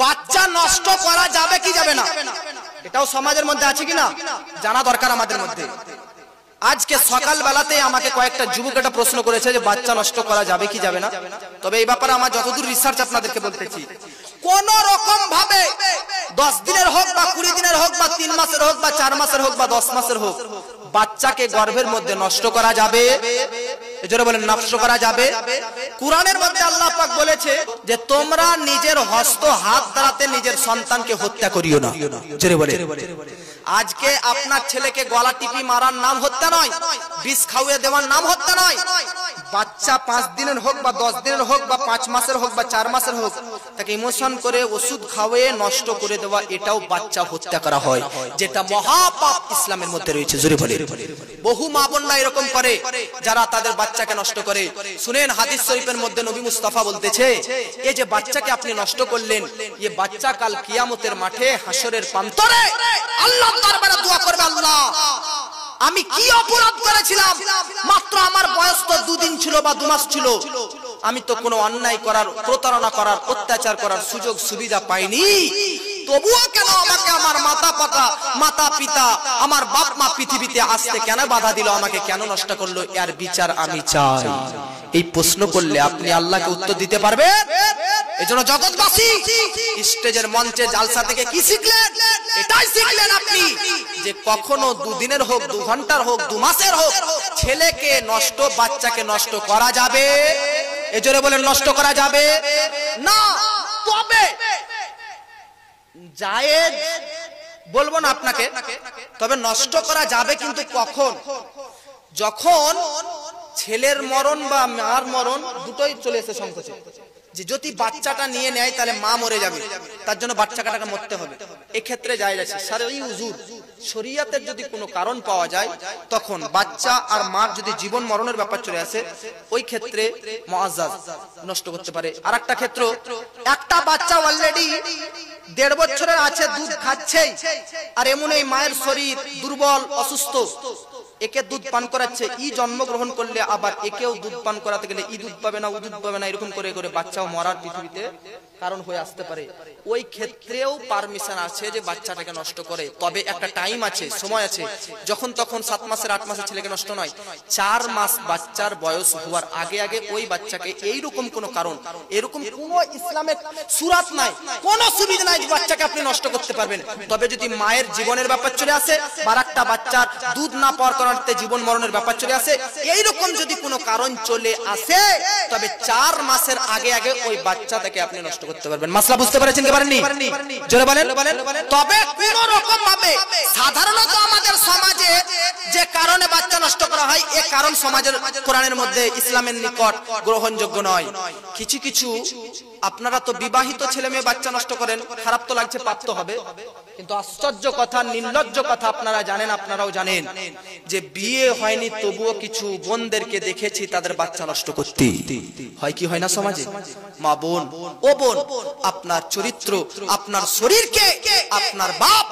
বাচ্চা নষ্ট করা যাবে কি যাবে না, এটাও সমাজের মধ্যে আছে কিনা জানা দরকার আমাদের মধ্যে। আজকে সকাল বেলাতে আমাকে কয়েকটা যুবক একটা প্রশ্ন করেছে যে বাচ্চা নষ্ট করা যাবে কি যাবে না। তবে এই ব্যাপারে আমার যতদূর রিসার্চ আপনাদেরকে বলতেছি, কোন রকম ভাবে 10 দিনের হোক বা 20 দিনের হোক বা 3 মাসের হোক বা 4 মাসের হোক বা 10 মাসের হোক বাচ্চাকে গর্ভের মধ্যে নষ্ট করা যাবে, এজন্য বলেন নষ্ট করা যাবে। কুরআনের মধ্যে আল্লাহ পাক বলেছে যে তোমরা নিজের হস্ত হাত দ্বারাতে নিজের সন্তানকে হত্যা করিও না, জোরে বলে। আজকে আপনার ছেলেকে গলা টিপি মারার নাম হত্যা নয়, বিষ খাওয়িয়ে দেওয়ার নাম হত্যা নয়। বাচ্চা 5 দিনের হোক বা 10 দিনের হোক বা 5 মাসের হোক বা 4 মাসের হোক তাকে ইমোশন করে ওষুধ খাওয়িয়ে নষ্ট করে দেওয়া, এটাও বাচ্চা হত্যা করা হয়, যেটা মহাপাপ ইসলামের মধ্যে রয়েছে, জোরে বলে। বহু মা বোনরা এরকম করে যারা তাদের বাচ্চাকে নষ্ট করে। শুনেন হাদিস শরীফের মধ্যে নবী মুস্তাফা বলতেছে, এই যে বাচ্চাকে আপনি নষ্ট করলেন, এই বাচ্চা কাল কিয়ামতের মাঠে হাসরের প্রান্তরে আল্লাহর দরবারে দোয়া করবে, আল্লাহ আমি কি অপরাধ করেছিলাম, মাত্র আমার বয়স তো 2 দিন ছিল বা 2 মাস ছিল, আমি তো কোনো অন্যায় করার, প্রতারণা করার, অত্যাচার করার সুযোগ সুবিধা পাইনি, তবুও কেন আমাকে আমার মাতা পিতা আমার বাপ মা পৃথিবীতে আসতে কেন বাধা দিল, আমাকে কেন নষ্ট করলো, এর বিচার আমি চাই। এই প্রশ্ন করলে আপনি আল্লাহকে উত্তর দিতে পারবেন? এজন্য জগৎবাসী স্টেজের মঞ্চে জালসা থেকে কি শিখলেন? এটাই শিখলেন আপনি যে কখনো 2 দিনের হোক, 2 ঘন্টার হোক, 2 মাসের হোক ছেলেকে নষ্ট, বাচ্চাকে নষ্ট করা যাবে, এজন্য বলেন নষ্ট করা যাবে না। তবে জায়েজ বলবো না আপনাকে, তবে নষ্ট করা যাবে কিন্তু কখন? যখন ছেলের মরণ বা মার মরণ দুটোই চলে এসে সংকটে, যে যদি বাচ্চাটা নিয়ে নেয় তাহলে মা মরে যাবে, তার জন্য বাচ্চাটাকে মরতে হবে, এক্ষেত্রে জায়েজ আছে। শারঈ উযুর, শরীয়তের যদি কোনো কারণ পাওয়া যায় তখন বাচ্চা আর মার যদি জীবন মরণের ব্যাপার চলে আসে, ওই ক্ষেত্রে মুআজ্জাজ নষ্ট করতে পারে। আর একটা ক্ষেত্র, একটা বাচ্চা অলরেডি 1.5 বছরের আছে, দুধ খাচ্ছে, আর এমন এই মায়ের শরীর দুর্বল অসুস্থ, একে দুধ পান করাচ্ছে, ই জন্মগ্রহণ করলে আবার একেও দুধ পান করাতে গেলে ই দুধ পাবে না, ও দুধ পাবে না, এরকম করে করে বাচ্চাও মরার পৃথিবীতে কারণ হয়ে আসতে পারে। ওই ক্ষেত্রেও পারমিশন আছে যে বাচ্চাটাকে নষ্ট করে, তবে একটা টাইম আছে, সময় আছে, যখন তখন 7 মাসের 8 মাসের ছেলেকে নষ্ট নয়, 4 মাস বাচ্চার বয়স হওয়ার আগে আগে ওই বাচ্চাকে, এইরকম কোন কারণ, এরকম কোন ইসলামের সূরাত নাই, কোন সুবিধা নাই যে বাচ্চাকে আপনি নষ্ট করতে পারবেন। তবে যদি মায়ের জীবনের ব্যাপার চলে আসে বা একটা বাচ্চার দুধ না পাওয়ার কারণে জীবন মরণের ব্যাপার চলে আসে, এইরকম যদি কোনো কারণ চলে আসে তবে 4 মাসের আগে আগে ওই বাচ্চাটাকে আপনি নষ্ট করতে পারবেন। মাসলা বুঝতে পেরেছেন কি পারেননি? জোরে বলেন। তবে কোন রকম ভাবে সাধারণত আমাদের সমাজে যে কারণে বাচ্চা নষ্ট করা হয়, এই কারণ সমাজের কোরআনের মধ্যে ইসলামের নিকট গ্রহণযোগ্য নয়। কিছু কিছু আপনারা তো বিবাহিত ছেলে মেয়ে বাচ্চা নষ্ট করেন, খারাপ তো লাগছে, পাপ তো হবে, কিন্তু আশ্চর্য কথা, নির্লজ্জ কথা আপনারা জানেন, আপনারাও জানেন যে বিয়ে হয়নি তবুও কিছু বোনদেরকে দেখেছি তাদের বাচ্চা নষ্ট করতে হয়, কি হয় না সমাজে? মা বোন, ও বোন, আপনার চরিত্র, আপনার শরীরকে আপনার বাপ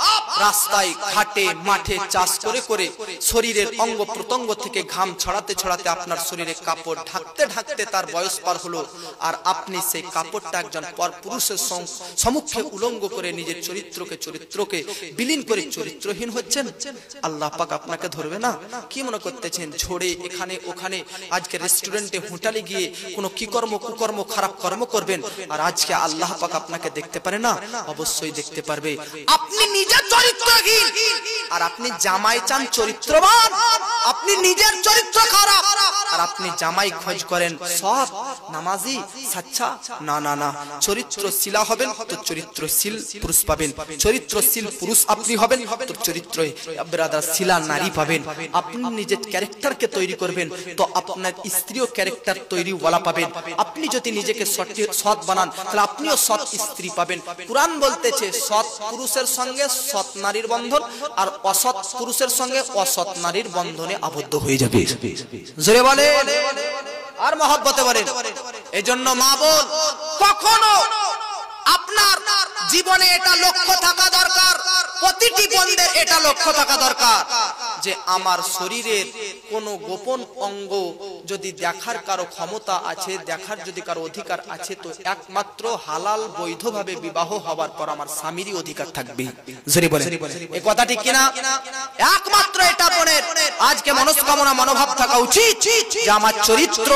রাস্তায় ঘাটে মাঠে চাষ করে করে শরীরের অঙ্গ প্রত্যঙ্গ থেকে ঘাম ছড়াতে ছড়াতে আপনার শরীরে কাপড় ঢাকতে ঢাকতে তার বয়স পার হলো, আর আপনি সেই কাপড়টা একজন পর পুরুষের সম্মুখে উলঙ্গ করে নিজের চরিত্রকে বিলীন করে চরিত্রহীন হচ্ছেন। আল্লাহ পাক আপনাকে ধরবে না? কি মনে করতেছেন ঝড়ে এখানে ওখানে আজকে রেস্টুরেন্টে হোটেলে গিয়ে কোনো কি কর্ম কুকর্ম খারাপ কর্ম করবেন, আর আজকে আল্লাহ পাক আপনাকে দেখতে পারে না? অবশ্যই দেখতে পারবে। আপনি নিজের চরিত্রহীন আর আপনি জামাই চান চরিত্রবান, আপনি নিজের চরিত্র খারাপ আর আপনি জামাই খোঁজ করেন সৎ নামাজি সাচ্চা। না না না, চরিত্রশীলা হবেন তো চরিত্রশীল পুরুষ পাবেন, চরিত্রশীল পুরুষ আপনি হবেন তো চরিত্রশীলা নারী পাবেন। আপনি নিজের ক্যারেক্টারকে তৈরি করবেন তো আপনার স্ত্রীও ক্যারেক্টার তৈরি ওয়ালা পাবেন। আপনি যদি নিজেকে সৎ বানান তাহলে আপনিও সৎ স্ত্রী পাবেন। কুরআন বলতেছে সৎ পুরুষের সঙ্গে সৎ নারীর বন্ধন আর অসৎ পুরুষের সঙ্গে অসৎ নারীর বন্ধনে আবদ্ধ হয়ে যাবে। জোরে বলে আর মহব্বতে বলেন। এজন্য মা বোন, কখনো আপনার জীবনে এটা লক্ষ্য থাকা দরকার, প্রতিটি বোনদের এটা লক্ষ্য থাকা দরকার যে আমার শরীরের কোনো গোপন অঙ্গ যদি দেখার কারো ক্ষমতা আছে, দেখার যদি কারো অধিকার আছে, তো একমাত্র হালাল বৈধভাবে বিবাহ হওয়ার পর আমার স্বামীরই অধিকার থাকবে। জোরে বলেন এই কথা ঠিক কিনা? একমাত্র এটা বোনের আজকে মনস্কামনা মনোভাব থাকা উচিত যে আমার চরিত্র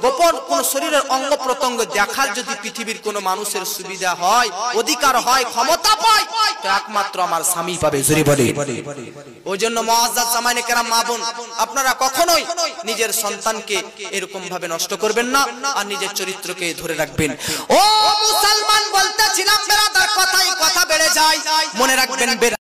গোপন কোন শরীরের অঙ্গ প্রত্যঙ্গ দেখার যদি পৃথিবীর কোন মানুষের সুবিধা হয়, অধিকার হয়, ক্ষমতা পায়, তো একমাত্র আমার স্বামী পাবে। জোরে বলে। ওই জন্য মুআজ্জাজ জামাইনে কেরাম, মা বোন, আপনারা কখনোই নিজের সন্তানকে এরকম ভাবে নষ্ট করবেন না আর নিজের চরিত্রকে ধরে রাখবেন। ও মুসলমান, বলতেছিলাম বেরাদার, কথাই কথা বেড়ে যায়, মনে রাখবেন।